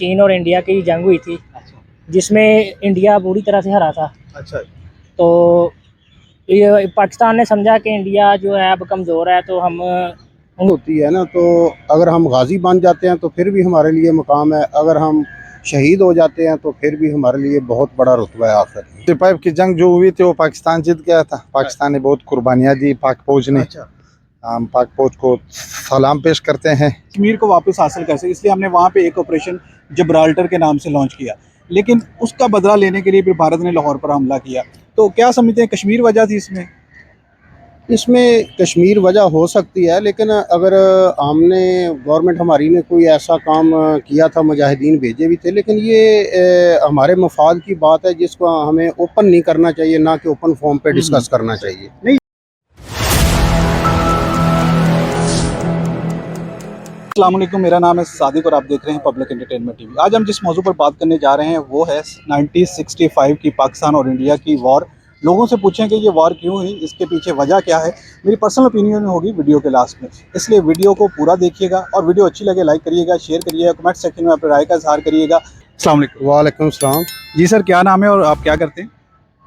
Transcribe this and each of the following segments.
चीन और इंडिया की जंग हुई थी अच्छा। जिसमें इंडिया पूरी तरह से हारा था। अच्छा। तो ये पाकिस्तान ने समझा कि इंडिया जो है अब कमज़ोर है, तो हम होती है ना, तो अगर हम गाजी बन जाते हैं तो फिर भी हमारे लिए मुकाम है, अगर हम शहीद हो जाते हैं तो फिर भी हमारे लिए बहुत बड़ा रुतबा है आखिर में। सिपाही की जंग जो हुई थी वो पाकिस्तान जीत गया था। पाकिस्तान ने बहुत कुर्बानियाँ दी पाक फौज ने। अच्छा। हम पाक फौज को सलाम पेश करते हैं। कश्मीर को वापस हासिल कर सके इसलिए हमने वहाँ पे एक ऑपरेशन जब्राल्टर के नाम से लॉन्च किया, लेकिन उसका बदला लेने के लिए फिर भारत ने लाहौर पर हमला किया। तो क्या समझते हैं कश्मीर वजह थी इसमें? इसमें कश्मीर वजह हो सकती है, लेकिन अगर हमने गवर्नमेंट हमारी ने कोई ऐसा काम किया था, मुजाहिदीन भेजे भी थे, लेकिन ये हमारे मफाद की बात है जिसको हमें ओपन नहीं करना चाहिए, ना कि ओपन फॉर्म पे डिस्कस करना चाहिए। नहीं। अस्सलाम वालेकुम, मेरा नाम है सादिक और आप देख रहे हैं पब्लिक एंटरटेनमेंट टीवी। आज हम जिस मौजू पर बात करने जा रहे हैं वो है 1965 की पाकिस्तान और इंडिया की वॉर। लोगों से पूछें कि ये वॉर क्यों हुई, इसके पीछे वजह क्या है। मेरी पर्सनल ओपिनियन होगी वीडियो के लास्ट में, इसलिए वीडियो को पूरा देखिएगा और वीडियो अच्छी लगे लाइक करिएगा, शेयर करिएगा, कमेंट सेक्शन में अपनी राय का इजहार करिएगा। अस्सलाम वालेकुम। वालेकुम सलाम। जी सर, क्या नाम है और आप क्या करते हैं?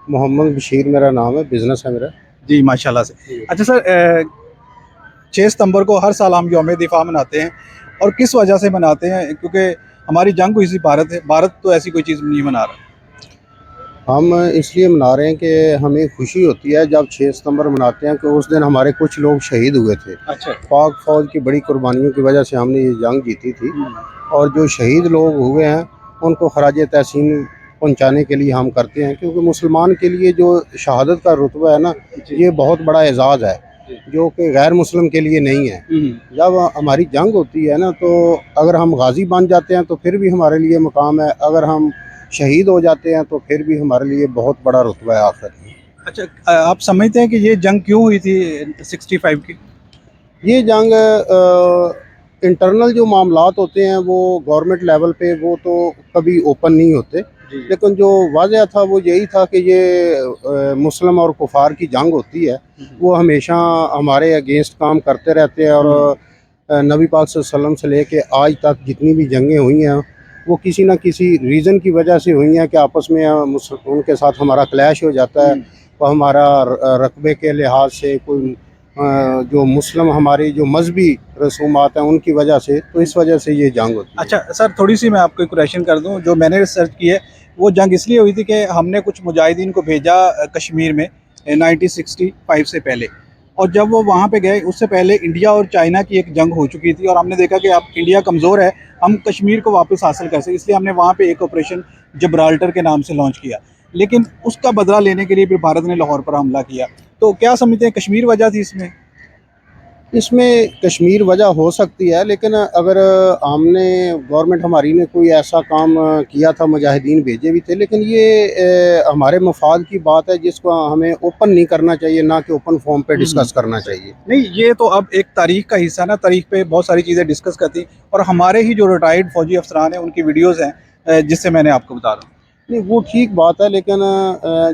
मोहम्मद बशीर मेरा नाम है, बिजनेस है मेरा। जी माशाल्लाह से। अच्छा सर, 6 सितंबर को हर साल हम यौम दिफा मनाते हैं और किस वजह से मनाते हैं? क्योंकि हमारी जंग हुई थी भारत है, भारत तो ऐसी कोई चीज़ नहीं मना रहा। हम इसलिए मना रहे हैं कि हमें खुशी होती है जब 6 सितंबर मनाते हैं कि उस दिन हमारे कुछ लोग शहीद हुए थे। अच्छा। पाक फ़ौज की बड़ी कुर्बानियों की वजह से हमने ये जंग जीती थी, और जो शहीद लोग हुए हैं उनको खराज तहसीन पहुंचाने के लिए हम करते हैं, क्योंकि मुसलमान के लिए जो शहादत का रुतबा है ना, ये बहुत बड़ा एजाज़ है जो कि गैर मुस्लिम के लिए नहीं है। जब हमारी जंग होती है ना, तो अगर हम गाजी बन जाते हैं तो फिर भी हमारे लिए मुकाम है, अगर हम शहीद हो जाते हैं तो फिर भी हमारे लिए बहुत बड़ा रुतबा है आखिर में। अच्छा, आप समझते हैं कि ये जंग क्यों हुई थी 65 की? ये जंग इंटरनल जो मामलात होते हैं वो गवर्नमेंट लेवल पे वो तो कभी ओपन नहीं होते, लेकिन जो वाजह था वो यही था कि ये मुस्लिम और कुफार की जंग होती है, वो हमेशा हमारे अगेंस्ट काम करते रहते हैं। और नबी पाक सल्लल्लाहु अलैहि वसल्लम से लेके आज तक जितनी भी जंगें हुई हैं वो किसी न किसी रीज़न की वजह से हुई हैं कि आपस में उनके साथ हमारा क्लैश हो जाता है। तो हमारा रकबे के लिहाज से कोई जो मुस्लिम हमारी जो मजहबी रसूमात हैं उनकी वजह से, तो इस वजह से ये जंग होती है। अच्छा सर, थोड़ी सी मैं आपको एक क्वेश्चन कर दूं। जो मैंने रिसर्च की है वो जंग इसलिए हुई थी कि हमने कुछ मुजाहिदीन को भेजा कश्मीर में 1965 से पहले, और जब वो वहाँ पे गए उससे पहले इंडिया और चाइना की एक जंग हो चुकी थी और हमने देखा कि अब इंडिया कमज़ोर है, हम कश्मीर को वापस हासिल कर सके, इसलिए हमने वहाँ पे एक ऑपरेशन जब्राल्टर के नाम से लॉन्च किया, लेकिन उसका बदला लेने के लिए फिर भारत ने लाहौर पर हमला किया। तो क्या समझते हैं कश्मीर वजह थी इसमें? इसमें कश्मीर वजह हो सकती है, लेकिन अगर हमने गवर्नमेंट हमारी ने कोई ऐसा काम किया था, मुजाहिदीन भेजे भी थे, लेकिन ये हमारे मफाद की बात है जिसको हमें ओपन नहीं करना चाहिए, ना कि ओपन फॉर्म पे डिस्कस करना चाहिए। नहीं, ये तो अब एक तारीख का हिस्सा ना, तारीख पे बहुत सारी चीज़ें डिस्कस करती और हमारे ही जो रिटायर्ड फौजी अफसरान हैं उनकी वीडियोज़ हैं, जिससे मैंने आपको बता रहा हूँ। नहीं, वो ठीक बात है, लेकिन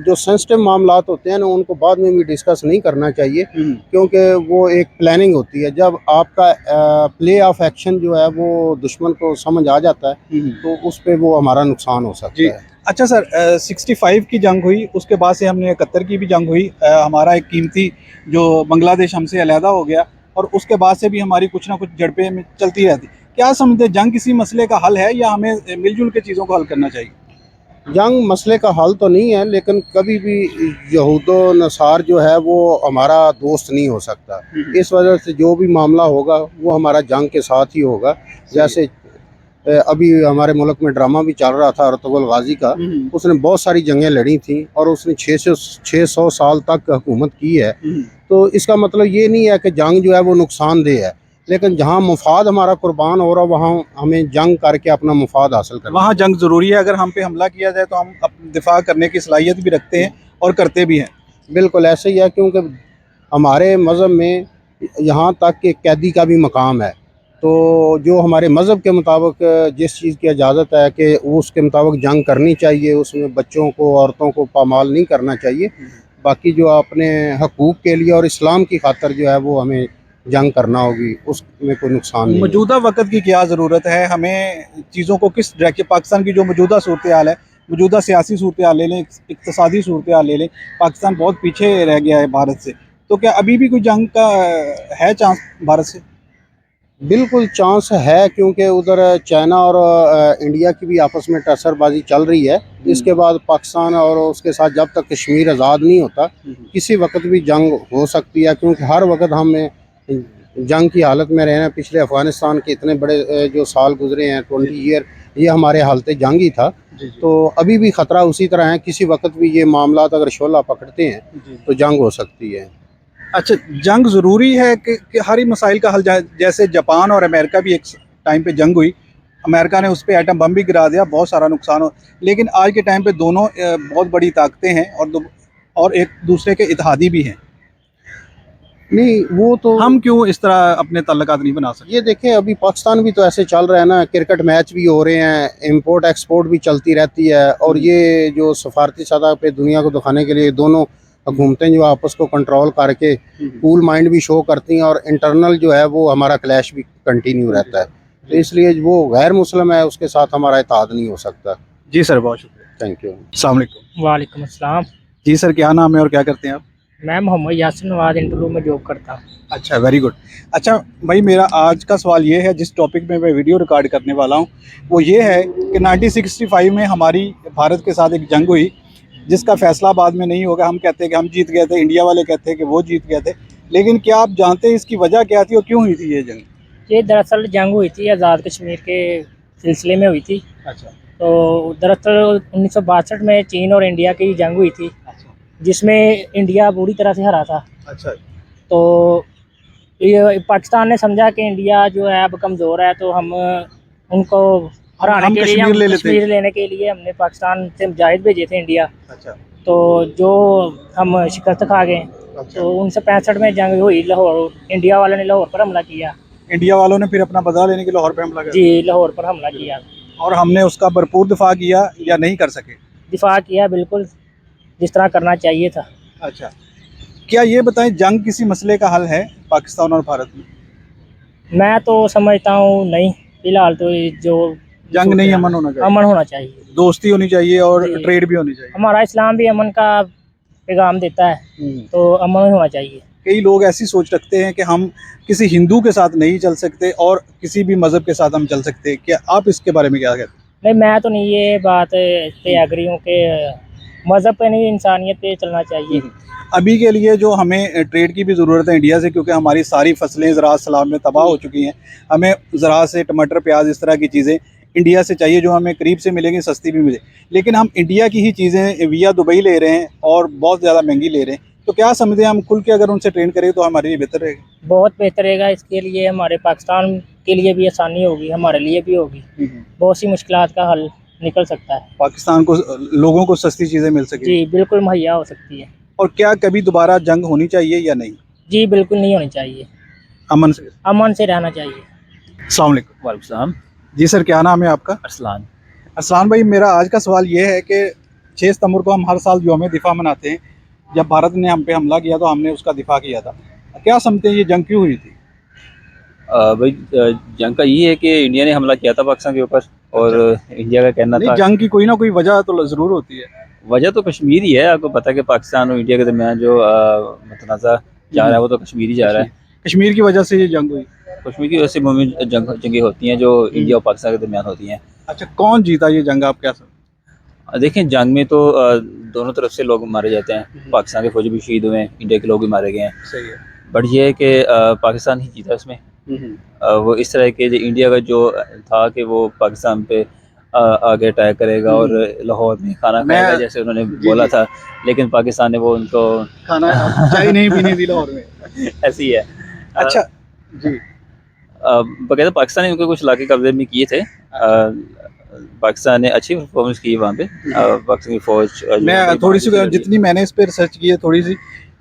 जो सेंसिटिव मामलात होते हैं ना उनको बाद में भी डिस्कस नहीं करना चाहिए, क्योंकि वो एक प्लानिंग होती है। जब आपका प्ले ऑफ एक्शन जो है वो दुश्मन को समझ आ जाता है तो उस पर वो हमारा नुकसान हो सकता है। अच्छा सर, 65 की जंग हुई, उसके बाद से हमने 71 की भी जंग हुई। हमारा एक कीमती जो बांग्लादेश हमसे अलहदा हो गया और उसके बाद से भी हमारी कुछ ना कुछ झड़पें चलती रहती। क्या समझते हैं, जंग किसी मसले का हल है या हमें मिलजुल के चीज़ों को हल करना चाहिए? जंग मसले का हल तो नहीं है, लेकिन कभी भी यहूदो नसार जो है वो हमारा दोस्त नहीं हो सकता। इस वजह से जो भी मामला होगा वो हमारा जंग के साथ ही होगा। जैसे अभी हमारे मुल्क में ड्रामा भी चल रहा था अर्तुगरुल गाजी का, उसने बहुत सारी जंगें लड़ी थी और उसने 600 साल तक हुकूमत की है। तो इसका मतलब ये नहीं है कि जंग जो है वो नुकसानदेह है, लेकिन जहाँ मुफाद हमारा कुर्बान हो रहा वहाँ हमें जंग करके अपना मुफाद हासिल करना। वहाँ जंग ज़रूरी है। अगर हम पे हमला किया जाए तो हम अपने दिफा करने की सलाहियत भी रखते हैं और करते भी हैं। बिल्कुल ऐसे ही है, क्योंकि हमारे मज़हब में यहाँ तक कि कैदी का भी मकाम है। तो जो हमारे मज़हब के मुताबिक जिस चीज़ की इजाज़त है कि उसके मुताबिक जंग करनी चाहिए, उसमें बच्चों को औरतों को पामाल नहीं करना चाहिए। बाकी जो अपने हकूक़ के लिए और इस्लाम की खातर जो है वो हमें जंग करना होगी, उसमें कोई नुकसान नहीं है। मौजूदा वक्त की क्या ज़रूरत है, हमें चीज़ों को किस डायरेक्शन, पाकिस्तान की जो मौजूदा सूरत हाल है, मौजूदा सियासी सूरत हाल ले लें, इक़्तिसादी सूरत हाल ले लें, पाकिस्तान बहुत पीछे रह गया है भारत से। तो क्या अभी भी कोई जंग का है चांस भारत से? बिल्कुल चांस है, क्योंकि उधर चाइना और इंडिया की भी आपस में टसरबाजी चल रही है। इसके बाद पाकिस्तान और उसके साथ जब तक कश्मीर आज़ाद नहीं होता, किसी वक्त भी जंग हो सकती है, क्योंकि हर वक्त हमें जंग की हालत में रहे हैं। पिछले अफ़गानिस्तान के इतने बड़े जो साल गुजरे हैं, 20 ईयर, ये हमारे हालत जंग ही था। तो अभी भी ख़तरा उसी तरह है, किसी वक्त भी ये मामला अगर शोला पकड़ते हैं तो जंग हो सकती है। अच्छा, जंग ज़रूरी है कि हर ही मसाइल का हल जैसे जापान और अमेरिका भी एक टाइम पे जंग हुई, अमेरिका ने उस पर एटम बम भी गिरा दिया, बहुत सारा नुकसान हो, लेकिन आज के टाइम पे दोनों बहुत बड़ी ताकतें हैं और एक दूसरे के इत्तेहादी भी हैं। नहीं, वो तो हम क्यों इस तरह अपने ताल्लुकात नहीं बना सकते? ये देखें, अभी पाकिस्तान भी तो ऐसे चल रहा है ना, क्रिकेट मैच भी हो रहे हैं, इंपोर्ट एक्सपोर्ट भी चलती रहती है, और ये जो सफारती सतह पे दुनिया को दिखाने के लिए दोनों हुकूमतें जो आपस को कंट्रोल करके कूल माइंड भी शो करती हैं, और इंटरनल जो है वो हमारा क्लैश भी कंटिन्यू रहता है। तो इसलिए वो गैर मुस्लिम है, उसके साथ हमारा इत्तेहाद नहीं हो सकता। जी सर, बहुत शुक्रिया। Thank you. अस्सलाम वालेकुम। वालेकुम अस्सलाम। जी सर, क्या नाम है और क्या करते हैं आप? मैं मोहम्मद यासिर नवाज इंटरव्यू में जॉब करता हूँ। अच्छा, वेरी गुड। अच्छा भाई, मेरा आज का सवाल ये है, जिस टॉपिक में मैं वीडियो रिकॉर्ड करने वाला हूँ वो ये है कि 1965 में हमारी भारत के साथ एक जंग हुई, जिसका फैसला बाद में नहीं होगा। हम कहते हैं कि हम जीत गए थे, इंडिया वाले कहते हैं कि वो जीत गए थे, लेकिन क्या आप जानते हैं इसकी वजह क्या थी और क्यों हुई थी ये जंग? ये दरअसल जंग हुई थी आज़ाद कश्मीर के सिलसिले में हुई थी। अच्छा। तो दरअसल 1962 में चीन और इंडिया की जंग हुई थी, जिसमें इंडिया बुरी तरह से हरा था। अच्छा। तो ये पाकिस्तान ने समझा कि इंडिया जो है अब कमज़ोर है, तो हम उनको हराने के लिए, कश्मीर लेने के लिए हमने पाकिस्तान से मुजाहिद भेजे थे इंडिया। अच्छा। तो जो हम शिकस्त खा गए। अच्छा। तो 1965 में जंग हुई लाहौर, इंडिया वालों ने लाहौर पर हमला किया। इंडिया वालों ने फिर अपना बदला लेने के लाहौर पे हमला किया? जी, लाहौर पर हमला किया। और हमने उसका भरपूर दिफा किया या नहीं कर सके? दिफा किया, बिल्कुल जिस तरह करना चाहिए था। अच्छा, क्या ये बताएं, जंग किसी मसले का हल है पाकिस्तान और भारत में? मैं तो समझता हूँ नहीं, फिलहाल तो ये जो जंग नहीं, अमन होना चाहिए। अमन होना चाहिए, दोस्ती होनी चाहिए और जी। ट्रेड भी होनी चाहिए। हमारा इस्लाम भी अमन का पैगाम देता है, तो अमन होना चाहिए। कई लोग ऐसी सोच रखते हैं कि हम किसी हिंदू के साथ नहीं चल सकते और किसी भी मज़हब के साथ हम चल सकते हैं, क्या आप इसके बारे में क्या कहते हैं? नहीं, मैं तो नहीं ये बात पे एग्री हूँ कि मज़हब पे नहीं, इंसानियत पे चलना चाहिए। अभी के लिए जो हमें ट्रेड की भी ज़रूरत है इंडिया से, क्योंकि हमारी सारी फसलें ज़राअत सलाब में तबाह हो चुकी हैं। हमें ज़राअत से टमाटर, प्याज, इस तरह की चीज़ें इंडिया से चाहिए, जो हमें करीब से मिलेंगी, सस्ती भी मिले। लेकिन हम इंडिया की ही चीज़ें विया दुबई ले रहे हैं और बहुत ज़्यादा महंगी ले रहे हैं। तो क्या समझते हैं, हम खुल के अगर उनसे ट्रेड करें तो हमारे लिए बेहतर रहेगा? बहुत बेहतर रहेगा। इसके लिए हमारे पाकिस्तान के लिए भी आसानी होगी, हमारे लिए भी होगी। बहुत सी मुश्किलात का हल निकल सकता है। पाकिस्तान को, लोगों को सस्ती चीज़ें मिल सकें। जी, बिल्कुल मुहैया हो सकती है। और क्या कभी दोबारा जंग होनी चाहिए या नहीं? जी, बिल्कुल नहीं होनी चाहिए, अमन से? अमन से रहना चाहिए। अस्सलाम वालेकुम। वालेकुम सलाम। जी सर, क्या नाम है आपका? अरसलान। अरसलान भाई, मेरा आज का सवाल ये है कि 6 सितंबर को हम हर साल यौम दिफा मनाते हैं। जब भारत ने हम पे हमला किया तो हमने उसका दिफा किया था। क्या समझते हैं ये जंग क्यों हुई थी? भाई, जंग का ये है कि इंडिया ने हमला किया था पाकिस्तान के ऊपर, और इंडिया का कहना नहीं, था जंग की कोई ना कोई वजह तो ज़रूर होती है। वजह तो कश्मीर ही है। आपको पता है कि पाकिस्तान और इंडिया के दरमियान जो मतनाज़ा जा रहा है वो तो कश्मीर ही जा रहा है। कश्मीर की वजह से ये जंग हुई? कश्मीर की वजह से मुहिम जंगें होती हैं जो इंडिया और पाकिस्तान के दरमियान होती हैं। अच्छा, कौन जीता ये जंग, आप क्या समझते? देखें, जंग में तो दोनों तरफ से लोग मारे जाते हैं। पाकिस्तान के फौजी भी शहीद हुए हैं, इंडिया के लोग भी मारे गए हैं। सही है। बट ये है कि पाकिस्तान ही जीता इसमें। वो इस तरह के इंडिया का जो था कि वो पाकिस्तान पे आगे अटैक करेगा और लाहौर में खाना खाएगा, जैसे उन्होंने बोला था, लेकिन पाकिस्तान ने वो उनको खाना चाय नहीं पीने दी लाहौर में। ऐसी है। अच्छा जी। बकायदा पाकिस्तान ने उनके कुछ इलाके कब्जे में किए थे। पाकिस्तान ने अच्छी परफॉर्मेंस की वहाँ पे। पाकिस्तान की फौज, मैं थोड़ी सी, जितनी मैंने इस पर रिसर्च की है थोड़ी सी,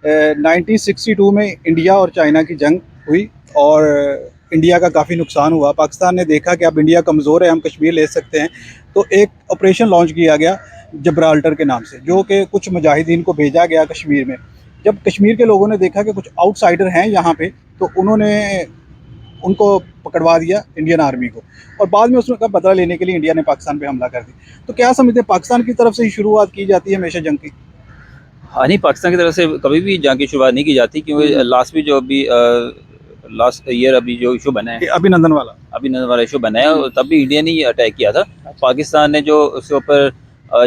1962 में इंडिया और चाइना की जंग हुई और इंडिया का काफ़ी नुकसान हुआ। पाकिस्तान ने देखा कि अब इंडिया कमज़ोर है, हम कश्मीर ले सकते हैं, तो एक ऑपरेशन लॉन्च किया गया जब्राल्टर के नाम से, जो कि कुछ मुजाहिदीन को भेजा गया कश्मीर में। जब कश्मीर के लोगों ने देखा कि कुछ आउटसाइडर हैं यहाँ पे, तो उन्होंने उनको पकड़वा दिया इंडियन आर्मी को, और बाद में उसका बदला लेने के लिए इंडिया ने पाकिस्तान पे हमला कर दिया। तो क्या समझते हैं, पाकिस्तान की तरफ से ही शुरुआत की जाती है हमेशा जंग की? हाँ नहीं, पाकिस्तान की तरफ से कभी भी जंग की शुरुआत नहीं की जाती, क्योंकि लास्ट भी जो अभी लास्ट ईयर अभी जो इशू बना है, अभिनंदन वाला इशू बना है, और तब भी इंडिया ने ही अटैक किया था। पाकिस्तान ने जो उसके ऊपर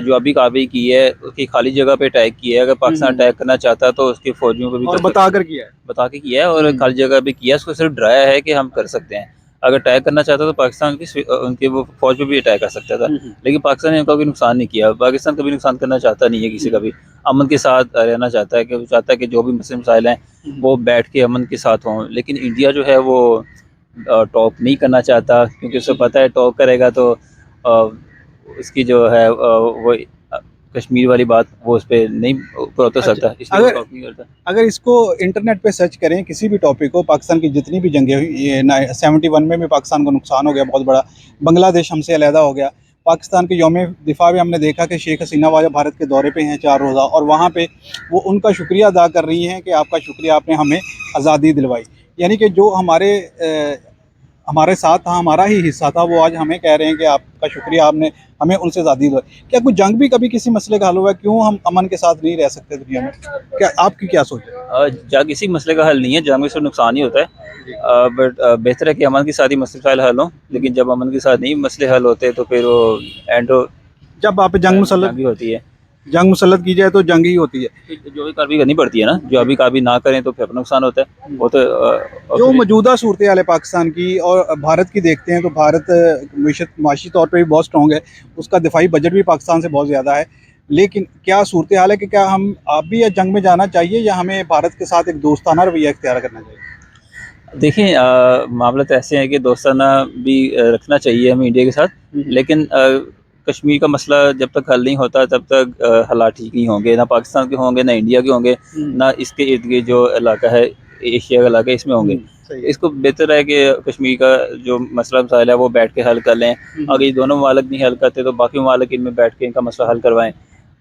जो अभी कार्रवाई की है, उसकी खाली जगह पे अटैक किया है। अगर पाकिस्तान अटैक करना चाहता तो उसके फौजियों को भी और बता के किया है, और खाली जगह पे किया है। उसको सिर्फ डराया है कि हम कर सकते हैं। अगर अटैक करना चाहता तो पाकिस्तान की उनके वो फौज पे भी अटैक कर सकता था, लेकिन पाकिस्तान ने उनका कोई नुकसान नहीं किया। पाकिस्तान कभी नुकसान करना चाहता नहीं है किसी का भी, अमन के साथ रहना चाहता है, कि वो चाहता है कि जो भी मसले मसाइल हैं वो बैठ के अमन के साथ हों। लेकिन इंडिया जो है वो टॉक नहीं करना चाहता, क्योंकि उसे पता है टॉक करेगा तो उसकी जो है वो कश्मीर वाली बात वो उस पर नहीं उतर सकता, इसलिए वो टॉक नहीं करता। अगर इसको इंटरनेट पे सर्च करें किसी भी टॉपिक को, पाकिस्तान की जितनी भी जंगें हुई, ये 71 में भी पाकिस्तान को नुकसान हो गया बहुत बड़ा, बांग्लादेश हमसे अलहदा हो गया, पाकिस्तान के यौम दिफा में हमने देखा कि शेख हसीना वाजह भारत के दौरे पे हैं 4 रोज़ा, और वहाँ पे वो उनका शुक्रिया अदा कर रही हैं कि आपका शुक्रिया, आपने हमें आज़ादी दिलवाई। यानी कि जो हमारे साथ था, हमारा ही हिस्सा था, वो आज हमें कह रहे हैं कि आपका शुक्रिया, आपने हमें उनसे आज़ादी दिलवाई। क्या कोई जंग भी कभी किसी मसले का हल हुआ है? क्यों हम अमन के साथ नहीं रह सकते दुनिया में? क्या आपकी क्या सोच है? जंग किसी मसले का हल नहीं है, जंग में सिर्फ नुकसान ही होता है। बट बेहतर है कि अमन के साथ ही मसले हल हों, लेकिन जब अमन के साथ नहीं मसले हल होते तो फिर वो एंड जब आप जंग होती है, जंग मुसल्लत की जाए तो जंग ही होती है। जो भी कार्रवाई करनी पड़ती है ना, जो अभी कार्रवाई ना करें तो फिर अपना नुकसान होता है। वो तो जो मौजूदा सूरत हाल है पाकिस्तान की और भारत की देखते हैं, तो भारत माशी तौर पे भी बहुत स्ट्रॉन्ग है, उसका दिफाई बजट भी पाकिस्तान से बहुत ज़्यादा है। लेकिन क्या सूरत हाल है कि क्या हम आप भी या जंग में जाना चाहिए, या हमें भारत के साथ एक दोस्ताना रवैया इख्तियार करना चाहिए? देखिए, मामला तो ऐसे है कि दोस्ताना भी रखना चाहिए हमें इंडिया के साथ, लेकिन कश्मीर का मसला जब तक हल नहीं होता तब तक हालात ठीक नहीं होंगे, ना पाकिस्तान के होंगे, ना इंडिया के होंगे, ना इसके इर्द गिर्द जो इलाका है, एशिया का इलाका, इसमें होंगे। इसको बेहतर है कि कश्मीर का जो मसला मसाइल है वो बैठ के हल कर लें। अगर ये दोनों ममालिक नहीं हल करते तो बाकी ममालिक इनमें बैठ के इनका मसला हल करवाएं।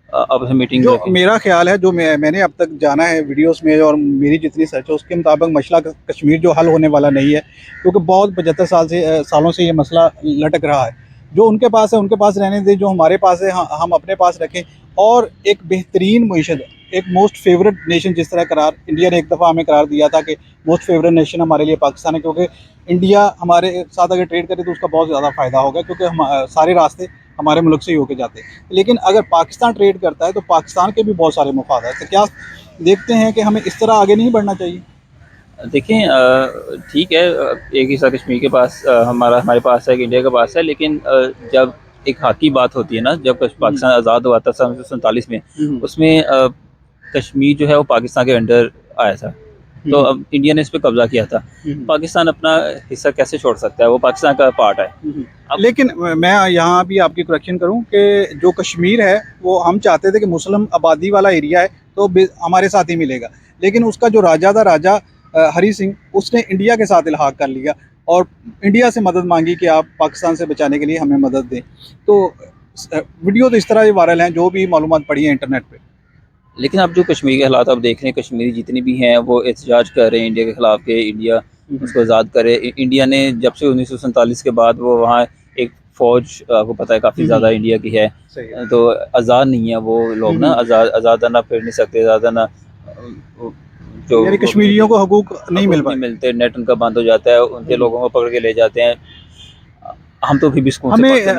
अब मीटिंग जो मेरा ख्याल है, जो मैंने अब तक जाना है वीडियोस में और मेरी जितनी सर्च है, उसके मुताबिक मसला कश्मीर जो हल होने वाला नहीं है, क्योंकि बहुत 75 सालों से ये मसला लटक रहा है। जो उनके पास है उनके पास रहने दें, जो हमारे पास है हम अपने पास रखें, और एक बेहतरीन मईशत, एक मोस्ट फेवरेट नेशन, जिस तरह करार इंडिया ने एक दफ़ा हमें करार दिया था कि मोस्ट फेवरेट नेशन हमारे लिए पाकिस्तान है, क्योंकि इंडिया हमारे साथ अगर ट्रेड करे तो उसका बहुत ज़्यादा फ़ायदा होगा, क्योंकि हम सारे रास्ते हमारे मुल्क से ही होके जाते हैं। लेकिन अगर पाकिस्तान ट्रेड करता है तो पाकिस्तान के भी बहुत सारे मुफाद है। तो क्या देखते हैं कि हमें इस तरह आगे नहीं बढ़ना चाहिए? देखें, ठीक है, एक हिस्सा कश्मीर के पास हमारे पास है, इंडिया के पास है, लेकिन जब एक हक की बात होती है ना, जब पाकिस्तान आज़ाद हुआ था 1947 में, उसमें कश्मीर जो है वो पाकिस्तान के अंडर आया था, तो अब इंडिया ने इस पर कब्जा किया था। पाकिस्तान अपना हिस्सा कैसे छोड़ सकता है? वो पाकिस्तान का पार्ट है। लेकिन मैं यहाँ भी आपकी करेक्शन करूँ कि जो कश्मीर है वो हम चाहते थे कि मुस्लिम आबादी वाला एरिया है तो हमारे साथ ही मिलेगा, लेकिन उसका जो राजा था, राजा हरी सिंह, उसने इंडिया के साथ इल्हाक कर लिया और इंडिया से मदद मांगी कि आप पाकिस्तान से बचाने के लिए हमें मदद दें। तो वीडियो तो इस तरह वायरल हैं, जो भी मालूमात पड़ी है इंटरनेट पे। लेकिन अब जो कश्मीर के हालात आप देख रहे हैं, कश्मीरी जितनी भी हैं वो एहतजाज कर रहे हैं इंडिया के ख़िलाफ़ कि इंडिया उसको आज़ाद करे। इंडिया ने जब से 1947 के बाद वो वहाँ एक फ़ौज, आपको पता है, काफ़ी ज़्यादा इंडिया की है, तो आज़ाद नहीं है वो लोग ना, आज़ादाना फिर नहीं सकते, आज़ादाना जो यानी कश्मीरियों को हकूक नहीं मिलते, नेट उनका बंद हो जाता है, उनके लोगों को पकड़ के ले जाते हैं। हम तो फिर भी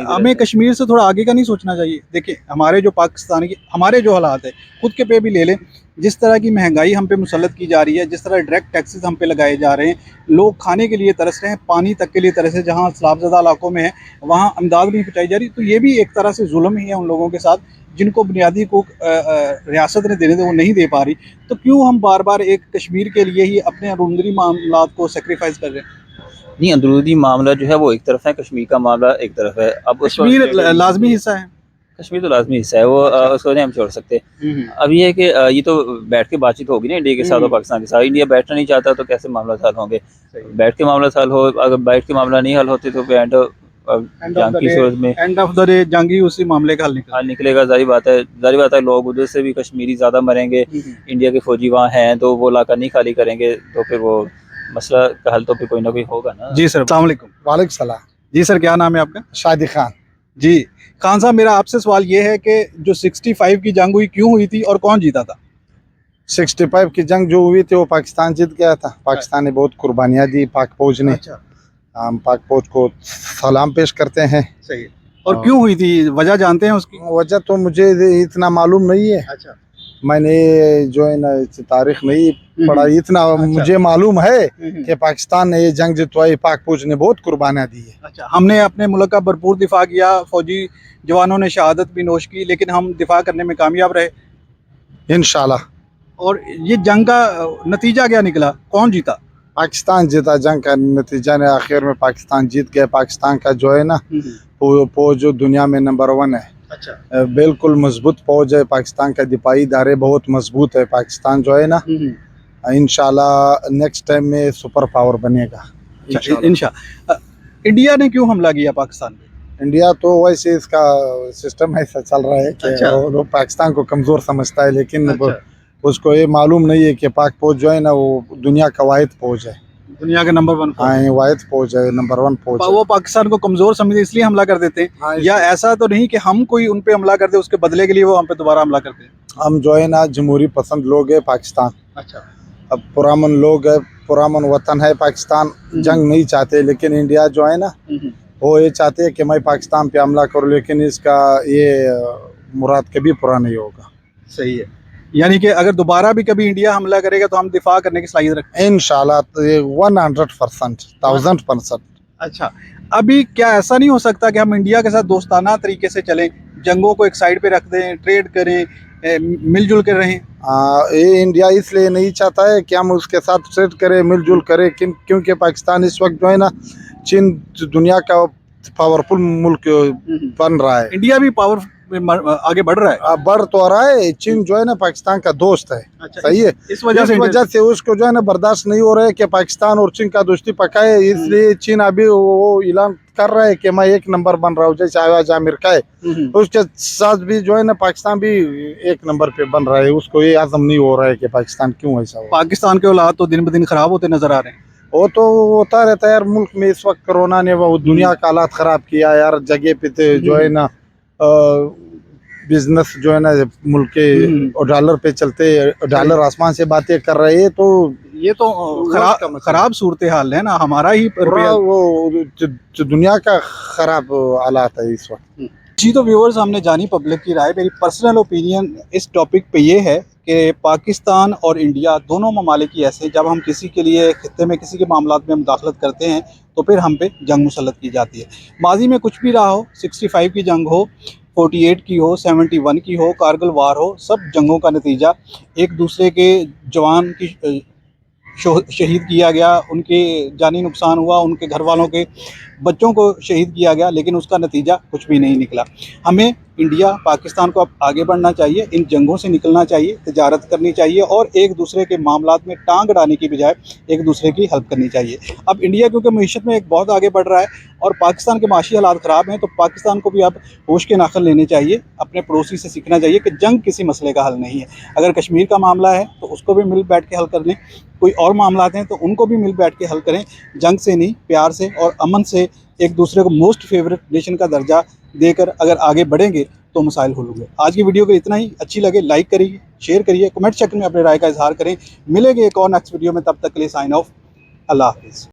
हमें कश्मीर से थोड़ा आगे का नहीं सोचना चाहिए। देखिए, हमारे जो पाकिस्तान के हमारे जो हालात है, खुद के पे भी ले लें, जिस तरह की महंगाई हम पे मुसल्लत की जा रही है, जिस तरह डायरेक्ट टैक्सेस हम पे लगाए जा रहे हैं, लोग खाने के लिए तरस रहे हैं, पानी तक के लिए तरस रहे हैं, जहाँ सैलाबज़दा इलाकों में है वहाँ इमदाद नहीं पहुँचाई जा रही, तो ये भी एक तरह से जुल्म ही है उन लोगों के साथ जिनको बुनियादी को रियासत ने देने थे वो नहीं दे पा रही। तो क्यों हम बार बार एक कश्मीर के लिए ही अपने अंदरूनी मामलात को सेक्रीफाइस कर रहे हैं? नहीं, अंदरूनी मामला जो है वो एक तरफ है, कश्मीर का मामला एक तरफ है। अब कश्मीर लाजमी हिस्सा है, कश्मीर तो लाजमी हिस्सा है, वो उसको नहीं हम छोड़ सकते। अब ये है कि ये तो बैठ के बातचीत होगी ना इंडिया के साथ और पाकिस्तान के साथ। इंडिया बैठना नहीं चाहता तो कैसे मामला हल होंगे? बैठ के मामला हल हो, अगर बैठ के मामला नहीं हल होते तो एंड अब जंग की सूरत में एंड ऑफ द डे जंग ही उसी मामले का हल निकला। निकलेगा। जारी बात है लोग उधर से भी कश्मीरी ज़्यादा मरेंगे, इंडिया के फौजी वहाँ हैं तो वो इलाका नहीं खाली करेंगे, तो फिर वो मसला का हल तो फिर कोई ना कोई होगा ना। जी सर, अस्सलाम वालेकुम। वालेकुम सलाम। जी सर, क्या नाम है आपका? शादी खान। जी खान साहब, मेरा आपसे सवाल ये है कि जो 65 की जंग हुई क्यों हुई थी और कौन जीता था? 65 की जंग जो हुई थी वो पाकिस्तान जीत गया था। पाकिस्तान ने बहुत कुर्बानियाँ दी पाक फौज ने। अच्छा, हम पाक फौज को सलाम पेश करते हैं। सही है। और क्यों हुई थी, वजह जानते हैं उसकी? वजह तो मुझे इतना मालूम नहीं है, अच्छा, मैंने जो है ना तारीख नहीं पढ़ा। इतना मुझे मालूम है कि पाकिस्तान ने ये जंग जितवाई, पाक फौज ने बहुत कुर्बानियाँ दी है। अच्छा, हमने अपने मुल्क का भरपूर दिफा किया, फौजी जवानों ने शहादत भी नोश की, लेकिन हम दिफा करने में कामयाब रहे इंशाल्लाह। और ये जंग का नतीजा क्या निकला, कौन जीता? पाकिस्तान जीता। जंग का नतीजा ने आखिर में पाकिस्तान जीत गया। पाकिस्तान का जो है ना फौज जो दुनिया में नंबर 1 है। अच्छा, बिल्कुल मजबूत फौज है पाकिस्तान का, दिफाई इदारे बहुत मजबूत है। पाकिस्तान जो है ना इंशाल्लाह नेक्स्ट टाइम में सुपर पावर बनेगा इंशाल्लाह। इंडिया ने क्यों हमला किया पाकिस्तान पे? इंडिया तो वैसे इसका सिस्टम ऐसा चल रहा है कि अच्छा। वो पाकिस्तान को कमज़ोर समझता है, लेकिन अच्छा। उसको ये मालूम नहीं है कि पाक फौज जो है ना वो दुनिया का वाहिद फौज है। दुनिया के नंबर 1 हाँ, वाहिद फौज है, नंबर 1 फौज है। वो पाकिस्तान को कमजोर समझते इसलिए हमला कर देते हैं, हाँ, या ऐसा तो नहीं कि हम कोई उन पे हमला करते उसके बदले के लिए वो हम पे दोबारा हमला करते हैं? हम जो है ना जमहूरी पसंद लोग है पाकिस्तान। अच्छा, अब पुरामन लोग है, पुरामन वतन है पाकिस्तान। जंग नहीं चाहते, लेकिन इंडिया जो है ना वो ये चाहते हैं कि मैं पाकिस्तान पे हमला करूं, लेकिन इसका ये मुराद कभी पूरा नहीं होगा। सही है। यानी कि अगर दोबारा भी कभी इंडिया हमला करेगा तो हम दिफा करने की सलाहियत रखते हैं इंशाल्लाह। तो ये 100%, 1000%। अच्छा, अभी क्या ऐसा नहीं हो सकता कि हम इंडिया के साथ दोस्ताना तरीके से चलें, जंगों को एक साइड पे रख दें, ट्रेड करें, मिलजुल कर रहें? ये इंडिया इसलिए नहीं चाहता है कि हम उसके साथ ट्रेड करें, मिलजुल करें, क्योंकि पाकिस्तान इस वक्त जो है ना चीन दुनिया का पावरफुल मुल्क बन रहा है। इंडिया भी पावर आगे बढ़ रहा है। बढ़ तो रहा है। चीन जो है ना पाकिस्तान का दोस्त है। अच्छा, सही है। इस वजह से उसको जो है ना बर्दाश्त नहीं हो रहा है कि पाकिस्तान और चीन का दोस्ती पकाए, इसलिए चीन अभी वो ऐलान कर रहा है कि मैं 1 नंबर बन रहा हूँ, जैसे आवाज आमिर का है। उसके साथ भी जो है ना पाकिस्तान भी 1 नंबर पे बन रहा है। उसको ये आजम नहीं हो रहा है कि पाकिस्तान क्यों ऐसा हो। पाकिस्तान के हालात तो दिन ब दिन खराब होते नजर आ रहे हैं। वो तो होता रहता है यार, मुल्क में इस वक्त कोरोना ने वो दुनिया का हालात खराब किया यार। जगह पे जो है ना बिजनेस जो है ना मुल्क के डॉलर पे चलते, डॉलर आसमान से बातें कर रहे हैं, तो ये तो खराब सूरत हाल है ना, हमारा ही वो दुनिया का खराब हालात है इस वक्त। जी, तो व्यूअर्स, हमने जानी पब्लिक की राय। मेरी पर्सनल ओपिनियन इस टॉपिक पे ये है कि पाकिस्तान और इंडिया दोनों ममालिक ही ऐसे, जब हम किसी के लिए खित्ते में किसी के मामलात में मुदाखलत करते हैं तो फिर हम पे जंग मुसल्लत की जाती है। माजी में कुछ भी रहा हो, 65 की जंग हो, 48 की हो, 71 की हो, कारगिल वार हो, सब जंगों का नतीजा एक दूसरे के जवान की शहीद किया गया, उनके जानी नुकसान हुआ, उनके घर वालों के बच्चों को शहीद किया गया, लेकिन उसका नतीजा कुछ भी नहीं निकला। हमें इंडिया पाकिस्तान को अब आगे बढ़ना चाहिए, इन जंगों से निकलना चाहिए, तिजारत करनी चाहिए और एक दूसरे के मामलात में टांग अड़ाने की बजाय एक दूसरे की हेल्प करनी चाहिए। अब इंडिया क्योंकि मईशत में एक बहुत आगे बढ़ रहा है और पाकिस्तान के माशी हालात ख़राब हैं, तो पाकिस्तान को भी अब होश के नाखन लेने चाहिए, अपने पड़ोसी से सीखना चाहिए कि जंग किसी मसले का हल नहीं है। अगर कश्मीर का मामला है तो उसको भी मिल बैठ के हल कर लें, कोई और मामलात हैं तो उनको भी मिल बैठ के हल करें। जंग से नहीं, प्यार से और अमन से एक दूसरे को मोस्ट फेवरेट नेशन का दर्जा देकर अगर आगे बढ़ेंगे तो मसाइल हल होंगे। आज की वीडियो को इतना ही। अच्छी लगे लाइक करिए, शेयर करिए, कमेंट सेक्शन में अपने राय का इजहार करें। मिलेंगे एक और नेक्स्ट वीडियो में, तब तक के लिए साइन ऑफ। अल्लाह हाफिज़।